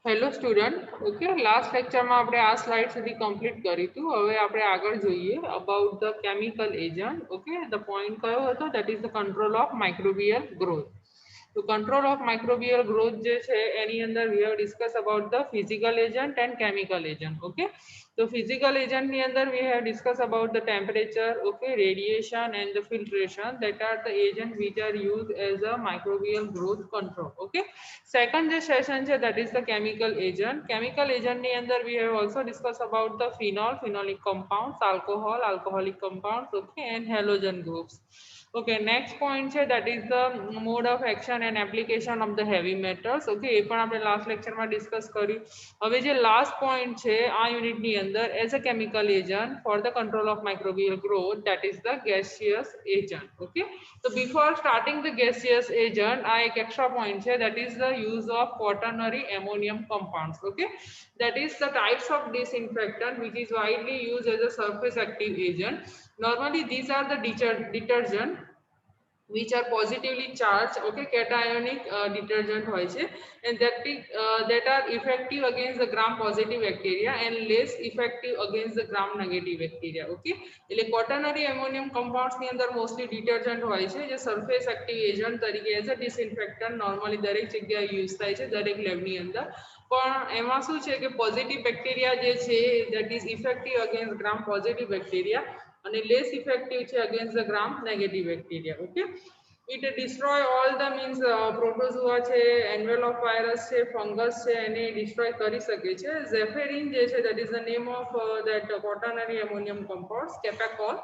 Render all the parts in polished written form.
Hello student, okay last લેક્ચરમાં આપણે આ સ્લાઇડ સુધી કમ્પ્લીટ કરી હતું. હવે આપણે આગળ જોઈએ about the chemical agent. Okay, the point કયો હતો? That is the control of microbial growth. તો કંટ્રોલ ઓફ માઇક્રોબિયલ ગ્રોથ જે છે એની અંદર we have discuss about the physical agent and chemical agent. Okay, તો ફિઝિકલ એજન્ટની અંદર we have discuss about the temperature, okay, radiation and the filtration that are the agent which are use as a microbial growth control. Okay, second જે session છે that is the chemical agent. Chemical એજન્ટની અંદર we have also discuss about the phenol, phenolic compounds, alcohol, alcoholic compounds, okay, and halogen groups. Okay, next point છે that is the mode of action and application of the heavy metals. Okay, એ પણ આપણે last લેક્ચરમાં discuss કર્યું. હવે જે last point છે આ યુનિટની અંદર as a chemical agent for the control of microbial growth that is the gaseous agent. Okay, તો before starting the gaseous agent આ એક એક્સ્ટ્રા પોઈન્ટ છે that is the use of quaternary ammonium compounds. Okay, that is the types of disinfectant which is widely used as a surface active agent. Normally these are the detergent which are positively charged, okay, cationic detergent હોય છે, and that are effective against the gram positive bacteria and less effective against the gram negative bacteria. Okay, એટલે quaternary ammonium compounds ની અંદર mostly detergent હોય છે જે surface active agent તરીકે as a ડિસઇન્ફેક્ટન્ટ normally દરેક જગ્યાએ યુઝ થાય છે દરેક લેબની અંદર. પણ એમાં શું છે કે પોઝિટિવ બેક્ટેરિયા જે છે that is effective against gram positive bacteria અને લેસ ઇફેક્ટિવ છે against the gram negative bacteria. Okay, it destroy all the means protozoa છે, એન્વેલોપ વાયરસ છે, ફંગસ છે, એને ડિસ્ટ્રોય કરી શકે છે. ઝેફેરિન જે છે that is the name of that quaternary ammonium compounds, Cepacol.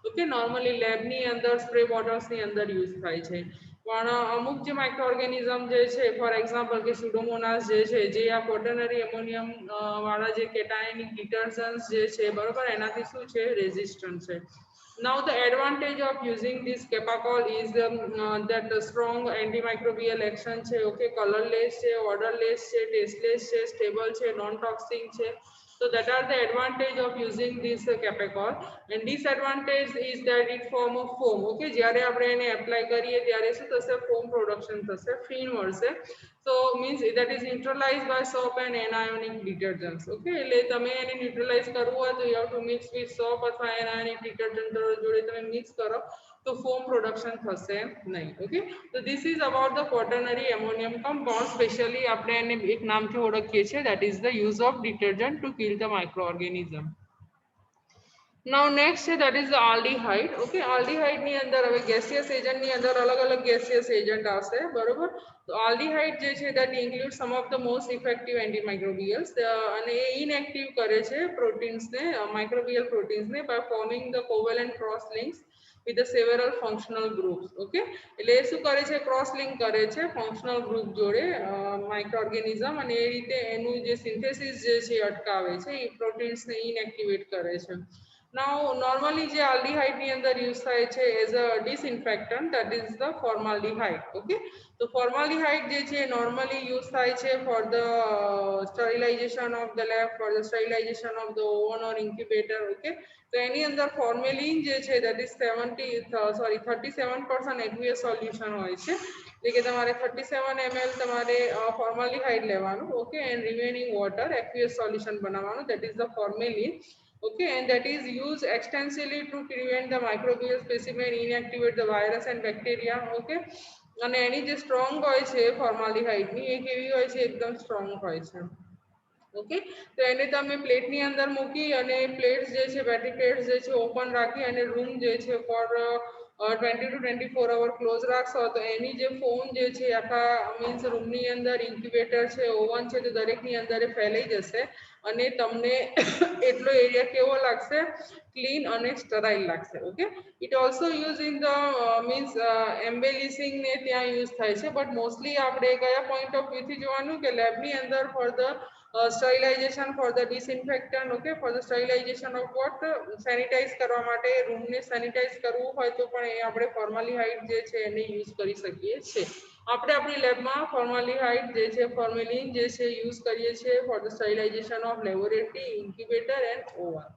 Okay, normally લેબની અંદર સ્પ્રે બોટલ્સની અંદર યુઝ થાય છે. પણ અમુક જે માઇક્રો ઓર્ગેનિઝમ જે છે ફોર એક્ઝામ્પલ કે સુડોમોનાસ જે છે જે આ ક્વોટર્નરી એમોનિયમ વાળા જે કેટાયનિક ડિટર્જન્ટ્સ જે છે બરોબર એનાથી શું છે રેઝિસ્ટન્ટ છે. Now the advantage of using this Capacol is that the strong antimicrobial action છે, ઓકે, કલરલેસ છે, ઓર્ડરલેસ છે, ટેસ્ટલેસ છે, સ્ટેબલ છે, નોન ટોક્સિક છે. So that are the advantage of using this Capacol. And disadvantage is that it form of foam. Okay, જ્યારે આપણે એને apply કરીએ ત્યારે શું થશે? ફોમ પ્રોડક્શન થશે, ફીણ મળશે. So means that is neutralized by soap and anionic detergents. Okay, એટલે તમે એને ન્યુટ્રલાઇઝ કરવું હોય તો you have to mix with soap અથવા anionic detergent જોડે તમે મિક્સ કરો તો ફોમ પ્રોડક્શન થશે નહીં. ઓકે, તો this is about the quaternary ammonium compound. Specially આપણે એને એક નામથી ઓળખીએ છીએ that is the use of detergent to kill the microorganism. Now next છે that is the aldehyde. Okay, aldehyde ની અંદર હવે gaseous agent ની અંદર અલગ અલગ gaseous agent આવશે બરોબર. તો aldehyde જે છે that includes some of the most effective antimicrobials અને એ inactive કરે છે proteins ને microbial proteins ને by forming the covalent cross links with the several functional groups. Okay, એટલે એ શું કરે છે? ક્રોસ લિંક કરે છે ફંક્શનલ ગ્રુપ જોડે માઇક્રોઓર્ગેનિઝમ અને એ રીતે એનું જે સિન્થેસિસ જે છે અટકાવે છે, એ પ્રોટીન્સને ઇનએક્ટિવેટ કરે છે. Now normally જે aldehyde ની અંદર યુઝ થાય છે as a disinfectant that is the formaldehyde. Okay, તો formaldehyde જે છે normally યુઝ થાય છે for the sterilization of the lab, for the sterilization of the oven or incubator. Okay, તો એની અંદર formalin જે છે that is 37% aqueous solution હોય છે, એટલે કે તમારે 37 ml તમારે formaldehyde લેવાનું. Okay, and remaining water aqueous solution બનાવવાનું, that is the formalin. Okay, and that is used extensively to prevent the microbial specimen, inactivate the virus and bacteria. Okay, અને એની જે સ્ટ્રોંગ હોય છે ફોર્માલિહાઇડ ની એ કેવી હોય છે? એકદમ સ્ટ્રોંગ હોય છે. ઓકે, તો એને તમે પ્લેટની અંદર મૂકી અને પ્લેટ્સ જે છે બેટરી પ્લેટ્સ જે છે ઓપન રાખી અને રૂમ જે છે ફોર 20 to 24 અવર ક્લોઝ રાખશો તો એની જે ફોમ જે છે આખા મીન્સ રૂમની અંદર ઇન્ક્યુબેટર છે, ઓવન છે, તો દરેકની અંદર ફેલાઈ જશે અને તમને એટલો એરિયા કેવો લાગશે? ક્લીન અને સ્ટરાઇલ લાગશે. Okay, it also use in the means embalming ને ત્યાં યુઝ થાય છે, બટ મોસ્ટલી આપણે કયા પોઈન્ટ ઓફ વ્યૂથી જોવાનું કે લેબની અંદર for the sterilization, for the disinfectant. Okay, for the sterilization of what? Sanitise કરવા માટે રૂમને સેનિટાઇઝ કરવું હોય તો પણ એ આપણે ફોર્માલિહાઇડ જે છે એને યુઝ કરી શકીએ છીએ. આપણે આપણી લેબમાં ફોર્માલિહાઇડ જે છે ફોર્મેલિન જે છે યુઝ કરીએ છીએ for the sterilisation of laboratory, incubator and oven.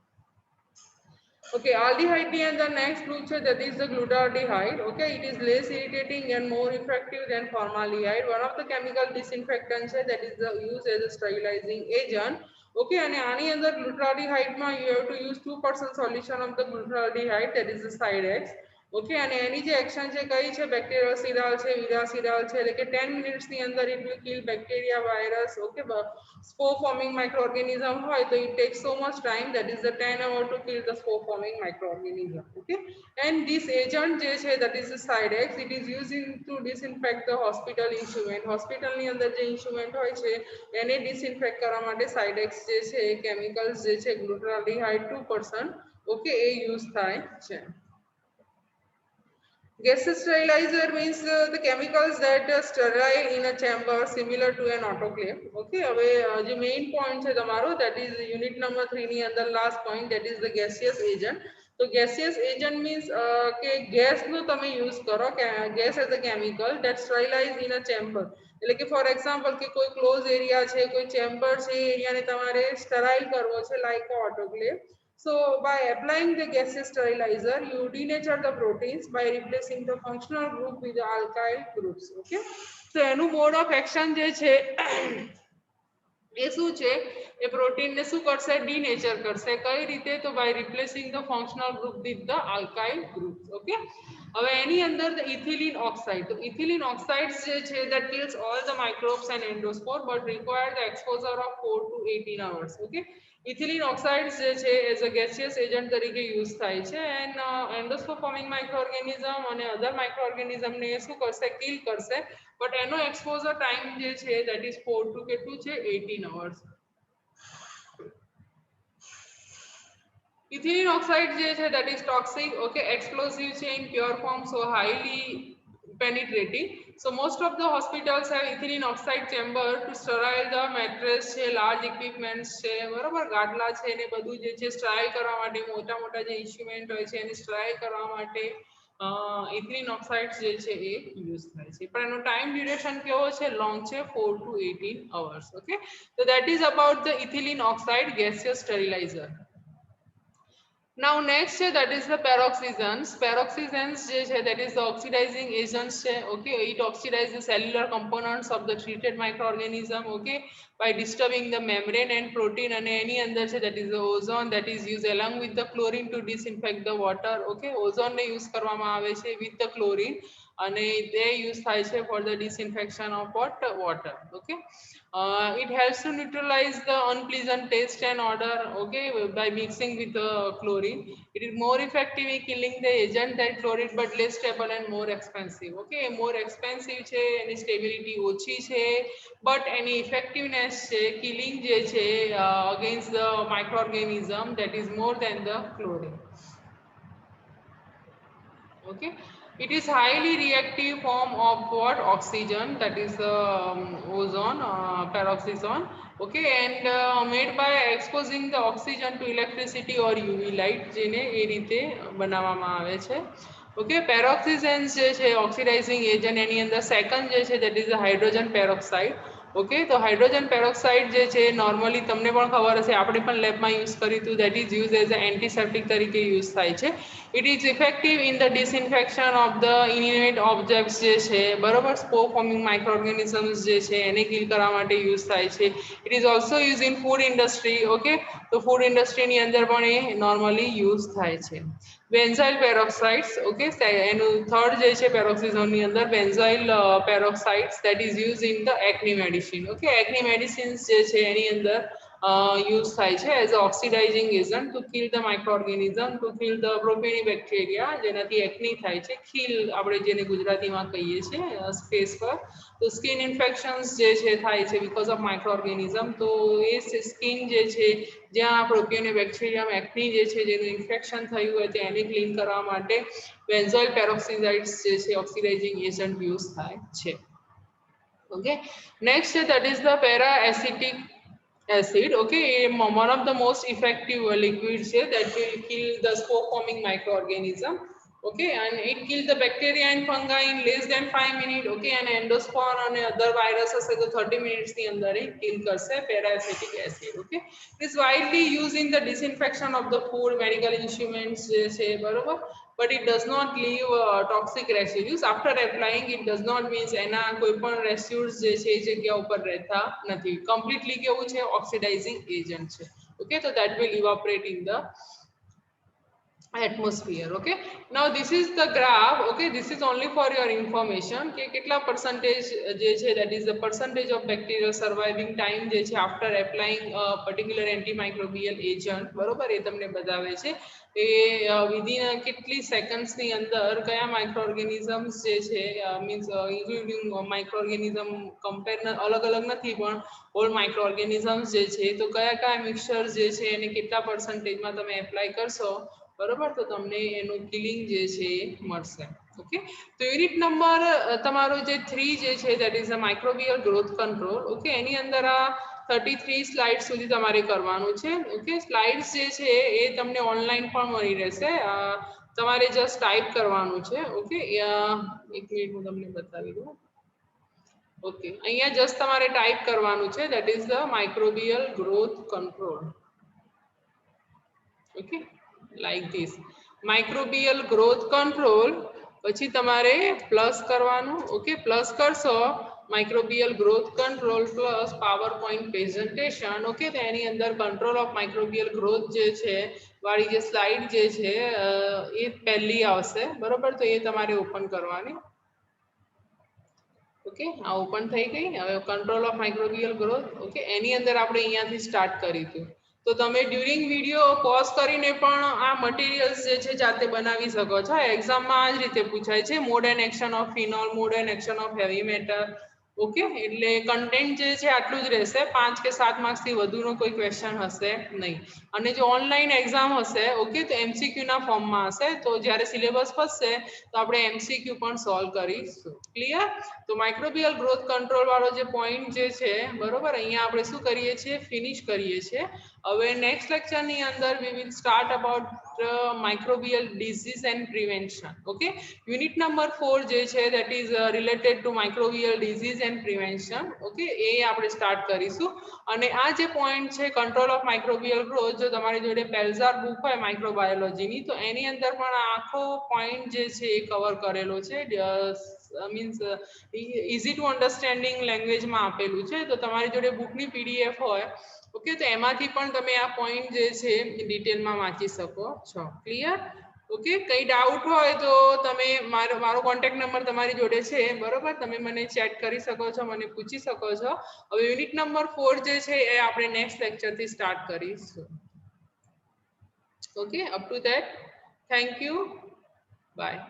Okay, aldehyde ની અંદર next group છે that is the glutaraldehyde. Okay, it is less irritating and more effective than formaldehyde. One of the chemical disinfectants છે that is the used as a sterilizing agent. Okay, અને આની અંદર glutaraldehyde માં you have to use 2% solution of the glutaraldehyde that is the Sidex. Okay અને એની જે action છે કઈ છે બેક્ટેરિયોસિડાલ છે વિરાસિડાલ છે એટલે કે 10 મિનિટ્સ ની અંદર it will kill bacteria virus okay spore forming microorganism હોય તો it takes so much time that is the 10 hour to kill the spore forming microorganism. Okay, and this agent જે છે that is the Sidex, it is used to disinfect the hospital instrument. hospital ની અંદર જે instrument હોય છે એને disinfect કરવા માટે Sidex જે છે chemicals જે છે glutaraldehyde 2% ઓકે એ યુઝ થાય છે. Gas sterilizer means the chemicals that are sterile in a chamber similar to an autoclave. Okay, હવે જે main point છે તમારો that is unit number 3 ની અંદર last point that is the gaseous agent. તો gaseous agent means કે gas નો તમે use કરો કે gas as a chemical that sterilize in a chamber. એટલે કે for example કે કોઈ close area છે કોઈ chamber છે એ એરિયાને તમારે sterile કરવો છે like a autoclave. So by applying the gaseous sterilizer, you denature the proteins by replacing the functional group with the alkyl groups. Okay. So એનું mode of action જે છે એ શું છે એ પ્રોટીન ને શું કરશે ડીનેચર કરશે કઈ રીતે તો by replacing the functional group with the alkyl groups. Okay. હવે એની અંદર the ethylene oxide. તો ethylene oxides જે છે that kills all the microbes and endospore but require the exposure of 4 to 18 hours. Okay. Ethylene oxides જે છે as a gaseous agent તરીકે use થાય છે and endoscope forming microorganism અને other microorganism ને શું કરશે kill કરશે but એનો exposure time જે છે that is 4 to કેટલું છે 18 hours. Ethylene oxide જે છે that is toxic, okay, explosive છે in pure form, so highly penetrating. So most of the hospitals have ethylene oxide chamber to sterile the mattress છે large equipments છે બરાબર ગાડલા છે ને બધું જે છે sterile કરવા માટે મોટા મોટા જે instrument હોય છે એને sterile કરવા માટે ethylene oxide જે છે એ યુઝ થાય છે પણ એનો ટાઈમ ડ્યુરેશન કેવો છે લોંગ છે 4 to 18 hours. Okay, so that is about the ethylene oxide gaseous sterilizer. Now next that is the peroxisons. Peroxisons that is the oxidizing agents. Okay, it oxidizes the cellular components of the treated microorganism. Okay, by disturbing the membrane and protein and any other that is the ozone that is used along with the chlorine to disinfect the water. Okay, ozone ne use કરવામાં આવે છે with the chlorine અને they use થાય છે for the disinfection of what water. Okay, it helps to neutralize the unpleasant taste and odor. Okay, by mixing with the chlorine. It is more effective in killing the agent than chlorine but less stable and more expensive. Okay, more expensive છે એની stability ઓછી છે but any effectiveness છે killing જે છે against the microorganism that is more than the chlorine. Okay, it is highly reactive form of what oxygen that is ozone peroxisone. Okay, and made by exposing the oxygen to electricity or UV light જેને એ રીતે બનાવવામાં આવે છે. Okay, peroxisons જે છે oxidizing agent એની અંદર second જે છે that is the hydrogen peroxide. Okay તો હાઇડ્રોજન પેરોક્સાઇડ જે છે નોર્મલી તમને પણ ખબર હશે આપણે પણ લેબમાં યુઝ કર્યું that is used as an antiseptic તરીકે યુઝ થાય છે. It is effective in the disinfection of the inanimate objects જે છે બરોબર spore forming microorganisms જે છે એને કિલ કરવા માટે યુઝ થાય છે. It is also used in food industry. Okay, તો food industry ની અંદર પણ એ નોર્મલી યુઝ થાય છે. બેન્ઝાઇલ પેરોક્સાઇડ્સ ઓકે એનું થર્ડ જે છે પેરોક્સિઝોન ની અંદર benzyl પેરોક્સાઇડ્સ that is used in the acne medicine. Okay, acne medicines જે છે એની અંદર યુઝ થાય છે as a oxidizing agent to kill the microorganism to kill the propionibacteria જેનાથી acne થાય છે ખીલ આપણે જેને ગુજરાતીમાં કહીએ છીએ સ્પેસ પર તો સ્કિન ઇન્ફેક્શન્સ જે છે થાય છે because of microorganism તો એ સ્કિન જે છે જ્યાં પ્રોપિયોનિબેક્ટેરિયમ એક્ની જે છે જેનું ઇન્ફેક્શન થયું હોય તેને ક્લીન કરવા માટે બેન્ઝોઇલ પેરોક્સાઇડ્સ જે છે ઓક્સિડાઇઝિંગ એજન્ટ યુઝ થાય છે. Okay, next that is the para-acetic acid. Okay, one of the most effective liquids that will kill the spore forming microorganism. Okay, and it kills the bacteria and fungi in less than 5 minutes. Okay, and endospore and other viruses તો 30 minutes ની અંદર એ kill કરશે parasitic acid. Okay, it is widely used in the disinfection of the food, medical instruments જે છે બરોબર, but it does not leave toxic residues after applying. It does not means એના કોઈ પણ residues જે છે એ જગ્યા ઉપર રહેતા નથી. Completely કેવું છે, oxidizing agent છે. Okay, so that will evaporate in the atmosphere. Okay, now this is the graph. Okay, this is only for your information કે કેટલા percentage જે છે, that is the percentage of bacterial surviving time જે છે after applying a particular antimicrobial agent બરોબર, એ તમને બતાવે છે એ within કેટલી seconds ની અંદર કયા microorganisms જે છે means including microorganism compare અલગ અલગ નથી પણ all microorganisms જે છે તો કયા કયા mixture જે છે એને કેટલા percentage માં તમે apply કરશો બરોબર, તો તમને એનું કિલિંગ જે છે એ મળશે. ઓકે, તો યુનિટ નંબર તમારો જે 3 જે છે that is the microbial growth control. Okay, એની અંદર આ 33 સ્લાઇડ સુધી તમારે કરવાનું છે. ઓકે, સ્લાઇડ્સ જે છે એ તમને ઓનલાઈન પણ મળી રહેશે, તમારે જસ્ટ ટાઈપ કરવાનું છે. ઓકે, એક મિનિટ હું તમને બતાવી દઉં. ઓકે, અહીંયા જસ્ટ તમારે ટાઈપ કરવાનું છે that is the microbial growth control. Okay, like this microbial growth control, પછી તમારે પ્લસ કરવાનું. ઓકે, પ્લસ કરશો microbial growth control plus PowerPoint presentation. Okay, તો એની અંદર control of microbial growth જે છે વાળી જે સ્લાઇડ જે છે એ પહેલી આવશે બરોબર, તો એ તમારે ઓપન કરવાની. ઓકે, આ ઓપન થઈ ગઈ. હવે control of microbial growth. Okay, એની અંદર આપણે અહીંયાથી સ્ટાર્ટ કરીશું. તો તમે ડ્યુરિંગ વિડીયો પોઝ કરીને પણ આ મટીરિયલ્સ જે છે જાતે બનાવી શકો છો. એક્ઝામમાં આ જ રીતે પૂછાય છે, mode and action of phenol, mode and action of heavy metal. Okay, એટલે કન્ટેન્ટ જે છે આટલું જ રહેશે, 5 કે 7 માર્ક્સ થી વધુનો કોઈ ક્વેશ્ચન હશે નહીં. અને જો ઓનલાઈન એક્ઝામ હશે ઓકે તો એમસીક્યુ ના ફોર્મમાં હશે, તો જ્યારે સિલેબસ પતશે તો આપણે એમસીક્યુ પણ સોલ્વ કરીશું. ક્લિયર? તો માઇક્રોબિયલ ગ્રોથ કંટ્રોલ વાળો જે પોઈન્ટ જે છે બરોબર, અહીંયા આપણે શું કરીએ છીએ, ફિનિશ કરીએ છીએ. હવે નેક્સ્ટ લેક્ચરની અંદર we will start about microbial disease and prevention. Okay, unit number 4 જે છે that is related to microbial disease and prevention. Okay, એ આપણે સ્ટાર્ટ કરીશું. અને આ જે પોઈન્ટ છે કંટ્રોલ ઓફ માઇક્રોબિયલ ગ્રોથ, જો તમારી જોડે પેલ્ઝાર બુક હોય માઇક્રોબાયોલોજીની તો એની અંદર પણ આખો પોઈન્ટ જે છે એ કવર કરેલો છે, મીન્સ ઇઝી ટુ અન્ડરસ્ટેન્ડિંગ લેંગ્વેજમાં આપેલું છે. તો તમારી જોડે બુકની પીડીએફ હોય ઓકે તો એમાંથી પણ તમે આ પોઈન્ટ જે છે ડિટેલમાં વાંચી શકો છો. ક્લિયર? ઓકે, કઈ ડાઉટ હોય તો તમે મારો કોન્ટેક્ટ નંબર તમારી જોડે છે બરોબર, તમે મને ચેટ કરી શકો છો, મને પૂછી શકો છો. હવે યુનિટ નંબર 4 જે છે એ આપણે નેક્સ્ટ લેક્ચરથી સ્ટાર્ટ કરીશું. Okay, up to that thank you, by.